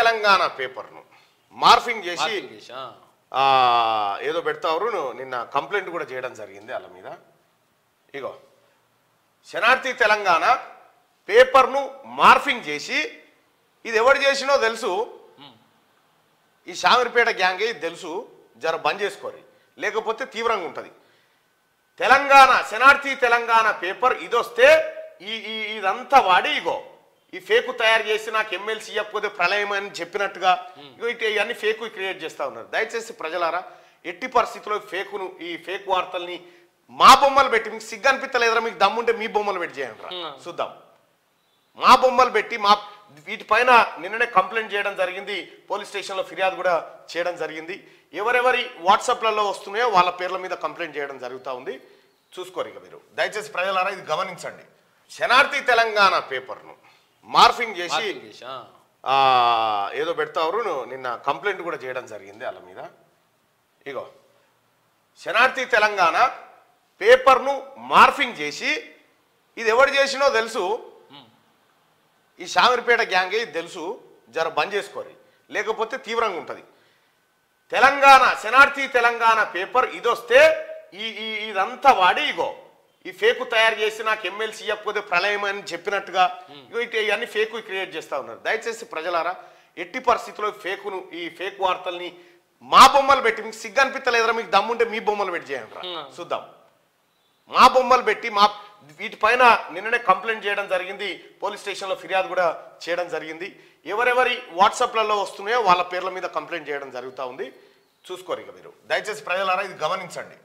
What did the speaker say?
తెలంగాణ పేపర్ను మార్ఫింగ్ చేసి ఏదో పెడతారు. నిన్న కంప్లైంట్ కూడా చేయడం జరిగింది వాళ్ళ మీద. ఇగో శనార్థి తెలంగాణ పేపర్ను మార్ఫింగ్ చేసి, ఇది ఎవరు చేసినో తెలుసు, ఈ శామిరిపేట గ్యాంగే ఇది తెలుసు, జర బంద్ చేసుకోరి లేకపోతే తీవ్రంగా ఉంటుంది. తెలంగాణ శనార్థి తెలంగాణ పేపర్ ఇదొస్తే ఇదంతా వాడి ఇగో ఈ ఫేకు తయారు చేసి నాకు ఎమ్మెల్సీ ఇవ్వకపోతే ప్రళయం అని చెప్పినట్టుగా ఇవన్నీ ఫేకు క్రియేట్ చేస్తూ ఉన్నారు. దయచేసి ప్రజలారా ఎట్టి పరిస్థితుల్లో ఫేకును ఈ ఫేక్ వార్తల్ని మా బొమ్మలు పెట్టి, మీకు సిగ్గు అనిపించలేదురా, మీకు దమ్ముంటే మీ బొమ్మలు పెట్టి చేయండి రా చూద్దాం. మా బొమ్మలు పెట్టి వీటిపైన నిన్ననే కంప్లైంట్ చేయడం జరిగింది, పోలీస్ స్టేషన్లో ఫిర్యాదు కూడా చేయడం జరిగింది. ఎవరెవరి వాట్సాప్లలో వస్తున్నాయో వాళ్ళ పేర్ల మీద కంప్లైంట్ చేయడం జరుగుతూ ఉంది. చూసుకోరు ఇక మీరు. దయచేసి ప్రజలారా ఇది గమనించండి. శనార్థి తెలంగాణ పేపర్ను మార్ఫింగ్ చేసి ఏదో పెడతారు. నిన్న కంప్లైంట్ కూడా చేయడం జరిగింది వాళ్ళ మీద. ఇగో శనార్థి తెలంగాణ పేపర్ను మార్ఫింగ్ చేసి, ఇది ఎవరు చేసినో తెలుసు, ఈ శామిరిపేట గ్యాంగే ఇది తెలుసు, జర బంద్ చేసుకోరి లేకపోతే తీవ్రంగా ఉంటుంది. తెలంగాణ శనార్థి తెలంగాణ పేపర్ ఇదొస్తే ఇదంతా వాడి ఇగో ఈ ఫేకు తయారు చేసి నాకు ఎమ్మెల్సీ ఇవ్వకపోతే ప్రళయం అని చెప్పినట్టుగా ఇవన్నీ ఫేకు క్రియేట్ చేస్తూ ఉన్నారు. దయచేసి ప్రజలారా ఎట్టి పరిస్థితుల్లో ఫేకును ఈ ఫేక్ వార్తల్ని మా బొమ్మలు పెట్టి, మీకు సిగ్గు అనిపించలేదురా, మీకు దమ్ముంటే మీ బొమ్మలు పెట్టి చేయండి రా చూద్దాం. మా బొమ్మలు పెట్టి వీటిపైన నిన్ననే కంప్లైంట్ చేయడం జరిగింది, పోలీస్ స్టేషన్లో ఫిర్యాదు కూడా చేయడం జరిగింది. ఎవరెవరి వాట్సాప్లలో వస్తున్నాయో వాళ్ళ పేర్ల మీద కంప్లైంట్ చేయడం జరుగుతూ ఉంది. చూసుకోరు ఇక మీరు. దయచేసి ప్రజలారా ఇది గమనించండి.